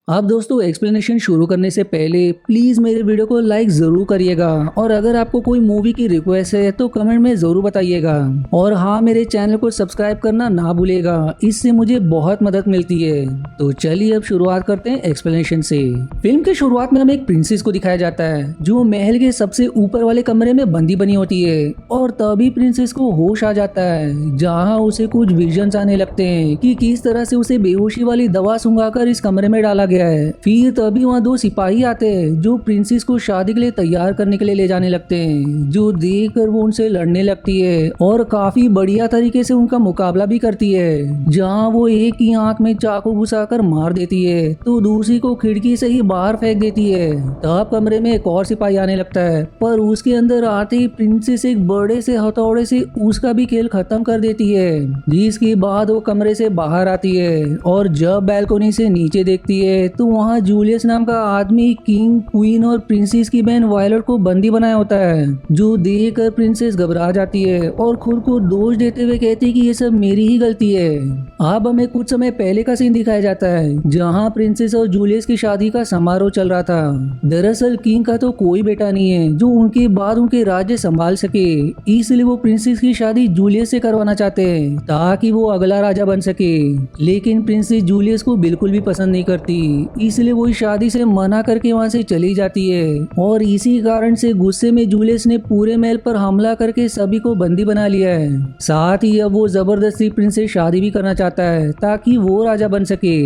आप दोस्तों एक्सप्लेनेशन शुरू करने से पहले प्लीज मेरे वीडियो को लाइक जरूर करिएगा और अगर आपको कोई मूवी की रिक्वेस्ट है तो कमेंट में जरूर बताइएगा। और हाँ, मेरे चैनल को सब्सक्राइब करना ना भूलिएगा, इससे मुझे बहुत मदद मिलती है। तो चलिए अब शुरुआत करते हैं एक्सप्लेनेशन से। फिल्म की शुरुआत में हमें एक प्रिंसेस को दिखाया जाता है जो महल के सबसे ऊपर वाले कमरे में बंदी बनी होती है। और तभी प्रिंसेस को होश आ जाता है जहाँ उसे कुछ विजन्स आने लगते हैं कि किस तरह से उसे बेहोशी वाली दवा सुंघाकर इस कमरे में डाला गया है। फिर तभी वहाँ दो सिपाही आते हैं जो प्रिंसेस को शादी के लिए तैयार करने के लिए ले जाने लगते हैं, जो देखकर वो उनसे लड़ने लगती है और काफी बढ़िया तरीके से उनका मुकाबला भी करती है। जहाँ वो एक की आंख में चाकू घुसाकर मार देती है तो दूसरी को खिड़की से ही बाहर फेंक देती है। तब कमरे में एक और सिपाही आने लगता है, पर उसके अंदर आते ही प्रिंसेस एक बड़े से हथौड़े से उसका भी खेल खत्म कर देती है। जिसके बाद वो कमरे से बाहर आती है और जब बैल्कोनी से नीचे देखती है तो वहाँ जूलियस नाम का आदमी किंग, क्वीन और प्रिंसेस की बहन वायलट को बंदी बनाया होता है, जो देखकर प्रिंसेस घबरा जाती है और खुद को दोष देते हुए कहती है कि ये सब मेरी ही गलती है। अब हमें कुछ समय पहले का सीन दिखाया जाता है जहाँ प्रिंसेस और जूलियस की शादी का समारोह चल रहा था। दरअसल किंग का तो कोई बेटा नहीं है जो उनके बाद उनके राज्य संभाल सके, इसलिए वो प्रिंसेस की शादी जूलियस से करवाना चाहते हैं ताकि वो अगला राजा बन सके। लेकिन प्रिंसेस जूलियस को बिल्कुल भी पसंद नहीं करती, इसलिए वो इस शादी से मना करके वहाँ से चली जाती है। और इसी कारण से गुस्से में जूलियस ने पूरे महल पर हमला करके सभी को बंदी बना लिया है। साथ ही अब वो जबरदस्ती प्रिंसेस शादी भी करना चाहता है ताकि वो राजा बन सके।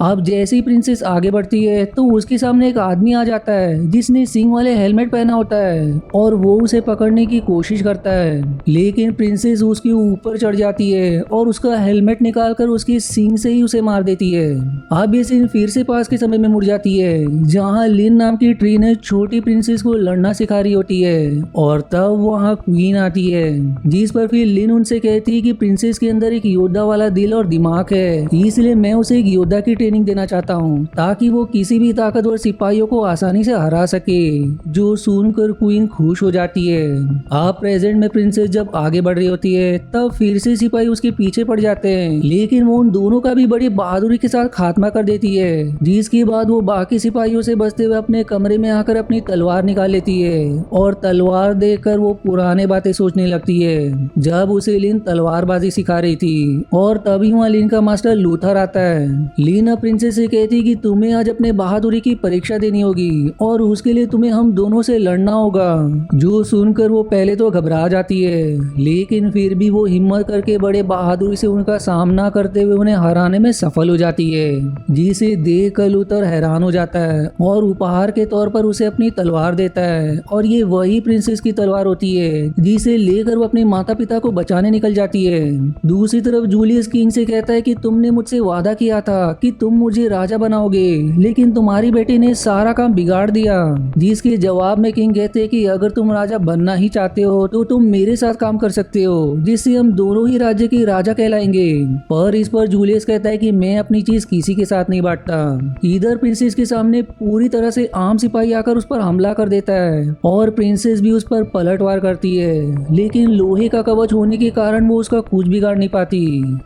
अब जैसे ही प्रिंसेस आगे बढ़ती है तो उसके सामने एक आदमी आ जाता है जिसने सिंह वाले हेलमेट पहना होता है और वो उसे पकड़ने की कोशिश करता है, लेकिन प्रिंसेस उसके ऊपर चढ़ जाती है और उसका हेलमेट निकालकर उसके सिंह से ही उसे मार देती है। अब ये सीन फिर से पास के समय में मुड़ जाती है जहाँ लिन नाम की ट्री ने छोटी प्रिंसेस को लड़ना सिखा रही होती है और तब वहाँ क्वीन आती है, जिस पर फिर लिन उनसे कहती है कि प्रिंसेस के अंदर एक योद्धा वाला दिल और दिमाग है, इसलिए मैं उसे एक योद्धा की ट्रेनिंग देना चाहता हूँ ताकि वो किसी भी ताकतवर सिपाहियों को आसानी से हरा सके। जो सुनकर क्वीन खुश हो जाती है। अब प्रेजेंट में प्रिंसेस जब आगे बढ़ रही होती है तब फिर से सिपाही उसके पीछे पड़ जाते हैं, लेकिन वो उन दोनों का भी बड़ी बहादुरी के साथ खात्मा कर देती है। जिसके बाद वो बाकी सिपाहियों से बचते हुए अपने कमरे में आकर अपनी तलवार निकाल लेती है और तलवार देखकर वो पुराने बातें सोचने लगती है जब उसे लिन तलवारबाजी सिखा रही थी। और तभी वहाँ लिन का मास्टर लूथर आता है। लिन अब प्रिंसेस से कहती कि तुम्हें आज अपने बहादुरी की परीक्षा देनी होगी और उसके लिए तुम्हें हम दोनों से लड़ना होगा। जो सुनकर वो पहले तो घबरा जाती है, लेकिन फिर भी वो हिम्मत करके बड़े बहादुरी से उनका सामना करते हुए उन्हें हराने में सफल हो जाती है। जिसे देखकर लूथर हैरान हो जाता है और उपहार के तौर पर उसे अपनी तलवार देता है और ये वही प्रिंसेस की तलवार होती है जिसे लेकर वो अपने माता पिता को बचाने निकल जाती है। दूसरी तरफ जूलियस किंग से कहता है कि तुमने मुझसे वादा किया था कि तुम मुझे राजा बनाओगे, लेकिन तुम्हारी बेटी ने सारा काम बिगाड़ दिया। जिसके जवाब में किंग कहते हैं कि अगर तुम राजा बनना ही चाहते हो तो तुम मेरे साथ काम कर सकते हो, जिससे हम दोनों ही राज्य के राजा कहलाएंगे। पर इस पर जूलियस कहता है कि मैं अपनी चीज किसी के साथ नहीं बांटता। इधर प्रिंसेस के सामने पूरी तरह से आम सिपाही आकर उस पर हमला कर देता है और प्रिंसेस भी उस पर पलटवार करती है, लेकिन लोहे का कवच होने के कारण वो उसका कुछ बिगाड़ नहीं पाती,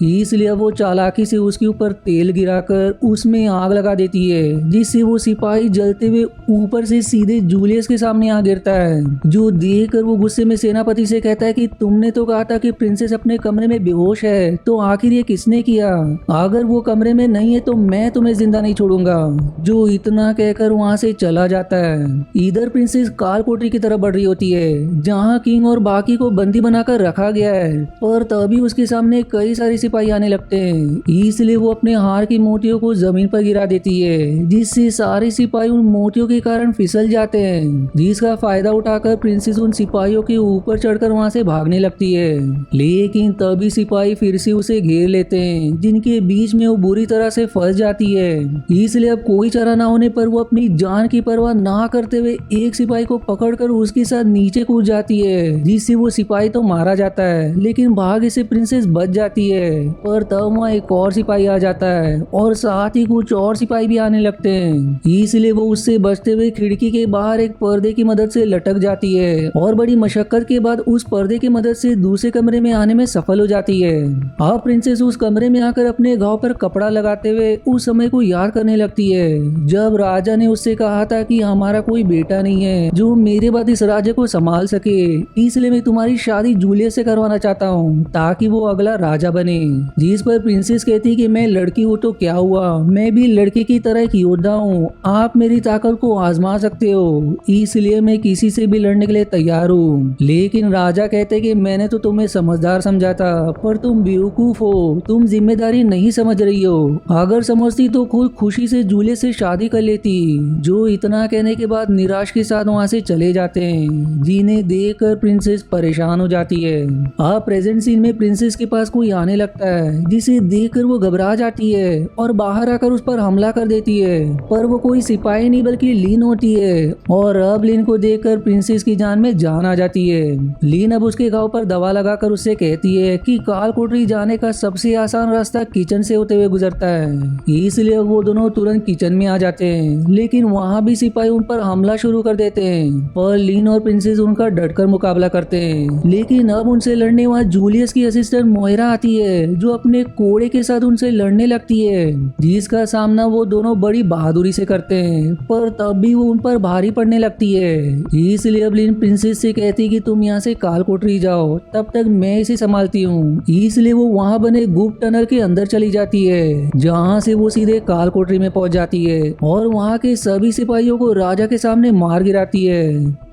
इसलिए वो चालाकी से उसके ऊपर तेल गिराकर उसमें आग लगा देती है, जिससे वो सिपाही जलते हुए ऊपर से सीधे जूलियस के सामने आ गिरता है। जो देखकर वो गुस्से में सेनापति से कहता है कि तुमने तो कहा था कि प्रिंसेस अपने कमरे में बेहोश है, तो आखिर ये किसने किया? अगर वो कमरे में नहीं है तो मैं तुम्हें जिंदा नहीं छोड़ूंगा। जो इतना कहकर वहाँ से चला जाता है। इधर प्रिंसेस काल कोठरी की तरफ बढ़ रही होती है जहाँ किंग और बाकी को बंदी बनाकर रखा गया है, पर तभी उसके सामने कई सारे सिपाही आने लगते हैं, इसलिए वो अपने हार की मोतियों को जमीन पर गिरा देती है, जिससे सारे सिपाही उन मोतियों के कारण फिसल जाते हैं। जिसका फायदा उठाकर प्रिंसेस उन सिपाहियों के ऊपर चढ़कर वहाँ से भागने लगती है, लेकिन तभी सिपाही फिर से उसे घेर लेते हैं, जिनके बीच में वो बुरी तरह से फंस जाती है। इसलिए अब कोई चारा ना होने पर वो अपनी जान की परवाह ना करते हुए एक सिपाही को पकड़कर उसके साथ नीचे कूद जाती है, जिससे वो सिपाही तो मारा जाता है, लेकिन भाग्य से प्रिंसेस बच जाती है। पर तब वहाँ एक और सिपाही आ जाता है और साथ ही कुछ और सिपाही भी आने लगते हैं, इसलिए वो उससे बचते हुए खिड़की के बाहर एक पर्दे की मदद से लटक जाती है और बड़ी मशक्कत के बाद उस पर्दे की मदद से दूसरे कमरे में आने में सफल हो जाती है। अब प्रिंसेस उस कमरे में आकर अपने घाव पर कपड़ा लगाते हुए उस समय को याद करने लगती है। जब राजा ने उससे कहा था कि हमारा कोई बेटा नहीं है जो मेरे बाद इस राज्य को संभाल सके, इसलिए मैं तुम्हारी शादी जूलियस से करवाना चाहता हूँ ताकि वो अगला राजा बने। जिस पर प्रिंसेस कहती कि मैं लड़की हूँ तो क्या हुआ, मैं भी लड़के की तरह एक योद्धा हूँ, आप मेरी ताकत को आजमा सकते हो, इसलिए मैं किसी से भी लड़ने के लिए तैयार हूँ। लेकिन राजा कहते कि मैंने तो तुम्हें समझदार समझा था, पर तुम बेवकूफ हो, तुम जिम्मेदारी नहीं समझ रही हो, अगर समझती तो खुद खुशी से जूलियस से शादी कर लेती। जो इतना कहने के बाद निराश के साथ वहाँ से चले जाते हैं, जिन्हें देखकर प्रिंसेस परेशान हो जाती है। अब प्रेजेंट सीन में प्रिंसेस के पास कोई आने लगता है, जिसे देखकर वो घबरा जाती है और बाहर आकर उस पर हमला कर देती है, पर वो कोई सिपाही नहीं बल्कि लीन होती है। और अब लीन को देखकर प्रिंसेस की जान में जान आ जाती है। लीन अब उसके घाव पर दवा लगाकर उससे कहती है कि काल कोठरी जाने का सबसे आसान रास्ता किचन से होते हुए गुजरता है, इसलिए वो दोनों तुरंत किचन में आ जाते हैं। लेकिन वहाँ भी सिपाही उन पर हमला शुरू कर देते हैं, पर लीन और प्रिंसेस उनका डटकर मुकाबला करते हैं। लेकिन अब उनसे लड़ने वहाँ जूलियस की असिस्टेंट मोइरा आती है, जो अपने कोड़े के साथ उनसे लड़ने लगती है, जिसका सामना वो दोनों बड़ी बहादुरी से करते हैं, पर तब भी वो उन पर भारी पड़ने लगती है। इसलिए अब लीन प्रिंसेस से कहती कि तुम यहाँ से काल कोठरी जाओ, तब तक मैं इसे संभालती हूँ। इसलिए वो वहाँ बने गुप्त टनल के अंदर चली जाती है, जहाँ से वो सीधे काल कोठरी में पहुंच जाती है और वहाँ के सभी सिपाहियों को राजा के सामने मार गिराती है।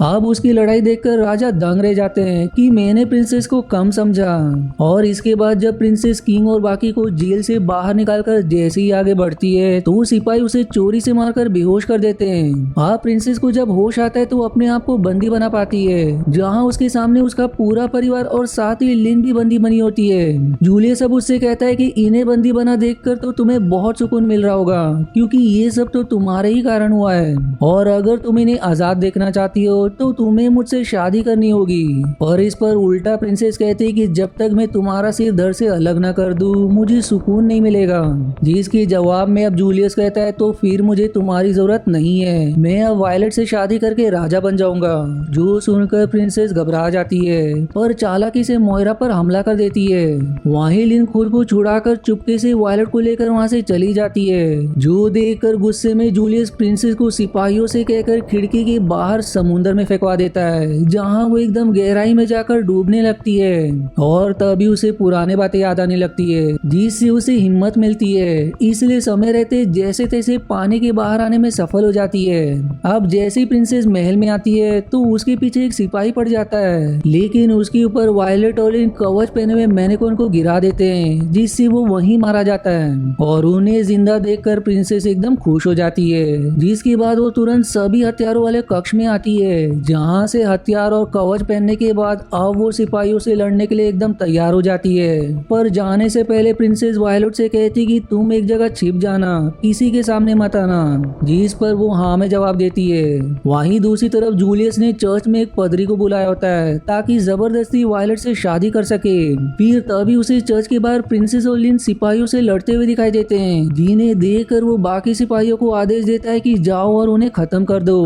अब उसकी लड़ाई देखकर राजा दंग रह जाते हैं कि मैंने प्रिंसेस को कम समझा। और इसके बाद जब प्रिंसेस किंग और बाकी को जेल से बाहर निकालकर जैसे ही आगे बढ़ती है तो सिपाही उसे चोरी से मारकर बेहोश कर देते हैं। अब प्रिंसेस को जब होश आता है तो अपने आप को बंदी बना पाती है, जहाँ उसके सामने उसका पूरा परिवार और साथ ही लिन भी बंदी बनी होती है। जूलियस अब उससे कहता है कि इन्हें बंदी बना देखकर तो तुम्हें बहुत सुकून मिल रहा होगा, क्योंकि ये सब तो तुम्हारे ही कारण हुआ है, और अगर तुम इन्हें आजाद देखना चाहती हो तो तुम्हें मुझसे शादी करनी होगी। और इस पर उल्टा प्रिंसेस कहती कि जब तक मैं तुम्हारा सिर धड़ से अलग न कर दूं मुझे सुकून नहीं मिलेगा। जिसके जवाब में अब जूलियस कहता है तो फिर मुझे तुम्हारी जरूरत नहीं है, मैं अब वायलेट से शादी करके राजा बन जाऊंगा। जो सुनकर प्रिंसेस घबरा जाती है, पर चालाकी से मोइरा पर हमला कर देती है। वहीं लिन खुद को छुड़ाकर चुपके से वायलेट को लेकर वहां से चली जाती है, जो देखकर गुस्से में जूलियस प्रिंसेस को सिपाहियों से कहकर खिड़की के बाहर समुद्र में फेंकवा देता है, जहां वो एकदम गहराई में जाकर डूबने लगती है। और तभी उसे पुराने बातें याद आने लगती है, जिससे उसे हिम्मत मिलती है, इसलिए समय रहते जैसे तैसे पानी के बाहर आने में सफल हो जाती है। अब जैसे ही प्रिंसेस महल में आती है तो उसके पीछे एक सिपाही पड़ जाता है, लेकिन उसके ऊपर वायलेट और इन कवच पहने हुए मैनेक्विन को गिरा देते हैं, जिससे वो वहीं मारा जाता है। और उन्हें जिंदा देखकर प्रिंसेस एकदम खुश हो जाती है, जिसके बाद वो तुरंत सभी हथियारों वाले कक्ष में आती है, जहां से हथियार और कवच पहनने के बाद अब वो सिपाहियों से लड़ने के लिए एकदम तैयार हो जाती है। पर जाने से पहले प्रिंसेस वायलेट से कहती कि तुम एक जगह छिप जाना, किसी के सामने मत आना, जिस पर वो हाँ में जवाब देती है। वहीं दूसरी तरफ जूलियस ने चर्च में एक पदरी को बुलाया होता है ताकि जबरदस्ती वायलेट से शादी कर सके। फिर तभी उसे चर्च के बाहर प्रिंसेस और लिन सिपाहियों से लड़ते हुए दिखाई देते हैं, जिन्हें देखकर वो बाकी सिपाहियों को आदेश देता है कि जाओ और उन्हें खत्म कर दो।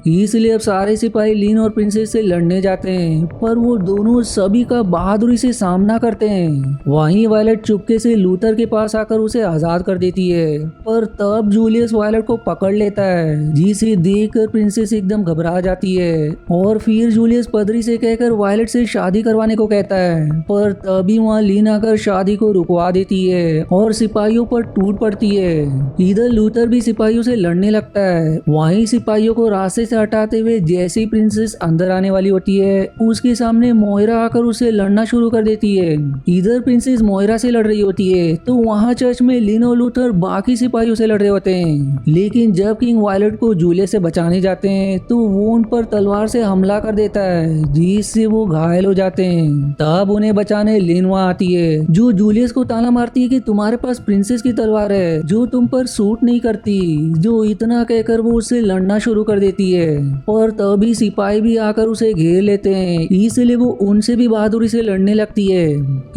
इसलिए अब सारे सिपाही लिन और प्रिंसेस से लड़ने जाते हैं, पर वो दोनों सभी का बहादुरी से सामना करते हैं। वहीं वायलेट चुपके से लूथर के पास आकर उसे आजाद कर देती है, पर तब जूलियस वायलेट को पकड़ लेता है, जिसे देखकर प्रिंसेस एकदम घबरा जाती है। और फिर जूलियस पदरी से कहकर वायलेट से शादी करवाने को कहता है, पर तभी वहाँ लिन आकर शादी को रुकवा देती है और सिपाहियों पर टूट पड़ती है। इधर लूथर भी सिपाहियों से लड़ने लगता है। वहीं सिपाहियों को रास्ते से हटाते हुए जैसे ही प्रिंसेस अंदर आने वाली होती है, उसके सामने मोइरा आकर उसे लड़ना शुरू कर देती है। इधर प्रिंसेस मोइरा से लड़ रही होती है तो वहाँ चर्च में लिन और लूथर बाकी सिपाहियों से लड़ रहे होते हैं। लेकिन जब किंग वायलेट को जूलियस से बचाने जाते हैं तो वो उन पर तलवार से हमला कर देता है, जिससे वो घायल हो जाते हैं। तब उन्हें बचाने लिन वहाँ आती है, जो जूलियस को ताना मारती है कि तुम्हारे पास प्रिंसेस की तलवार है जो तुम पर सूट नहीं करती। जो इतना कहकर वो उससे लड़ना शुरू कर देती है, और तभी सिपाही भी आकर उसे घेर लेते हैं, इसलिए वो उनसे भी बहादुरी से लड़ने लगती है।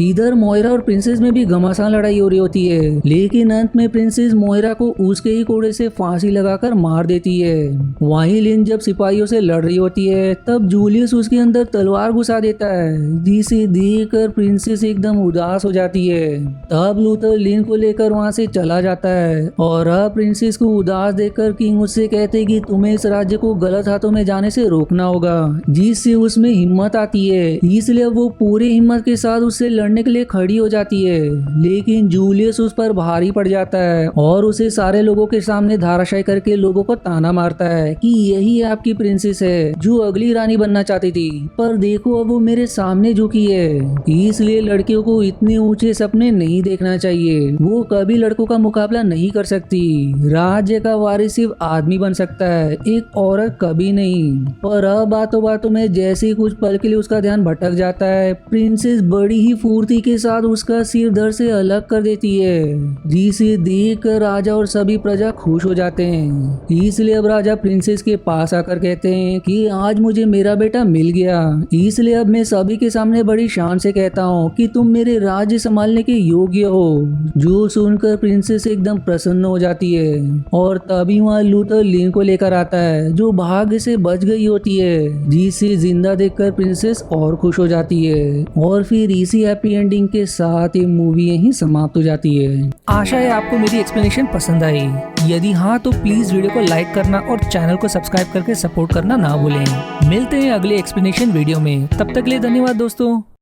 इधर मोइरा और प्रिंसेस में भी घमासान लड़ाई हो रही होती है, लेकिन अंत में प्रिंसेस मोइरा को उसके ही कोड़े से फांसी लगाकर मार देती है। वहीं लिन जब सिपाहियों से लड़ रही होती है तब जूलियस उसके अंदर तलवार घुसा देता है, जिसे देखकर प्रिंसेस एकदम उदास हो जाती है। तब लूथर लिन को लेकर वहां से चला जाता है और अब प्रिंसेस को उदास देखकर किंग उससे कहते कि तुम्हें इस राज्य को गलत हाथों में जाने से रोकना होगा, जिससे उसमें हिम्मत आती है। इसलिए वो पूरी हिम्मत के साथ उससे लड़ने के लिए खड़ी हो जाती है। लेकिन जूलियस उस पर भारी पड़ जाता है और उसे सारे लोगों के सामने धाराशायी करके लोगों को ताना मारता है कि यही आपकी प्रिंसेस है जो अगली रानी बनना चाहती थी, पर देखो अब वो मेरे सामने झुकी है। इसलिए लड़कियों को इतने ऊंचे सपने नहीं देखना चाहिए, वो कभी लड़कों का मुकाबला नहीं कर सकती। राज्य का वारिस सिर्फ आदमी बन सकता है, एक औरत कभी नहीं। पर अब बातों बातों में जैसे ही कुछ पल के लिए उसका ध्यान भटक जाता है, प्रिंसेस बड़ी ही फुर्ती के साथ उसका सिर धड़ से अलग कर देती है, जिसे देखकर राजा और सभी प्रजा खुश हो जाते हैं। इसलिए अब राजा प्रिंसेस के पास आकर कहते हैं कि आज मुझे मेरा बेटा मिल गया, इसलिए अब मैं सभी के सामने बड़ी शान से कहता हूँ कि तुम मेरे राज्य संभालने के योग्य हो। जो सुनकर प्रिंसेस एकदम प्रसन्न हो जाती है और तभी वहाँ लूथर लिन को लेकर आता है, जो भाग्य से बच गई होती है, जिसे जिंदा देखकर प्रिंसेस और खुश हो जाती है। और फिर इसी हैप्पी एंडिंग के साथ ये मूवी यहीं समाप्त हो जाती है। आशा है आपको मेरी एक्सप्लेनेशन पसंद आई। यदि हाँ तो प्लीज वीडियो को लाइक करना और चैनल को सब्सक्राइब करके सपोर्ट करना ना भूलें। मिलते हैं अगले एक्सप्लेनेशन वीडियो में, तब तक के लिए धन्यवाद दोस्तों।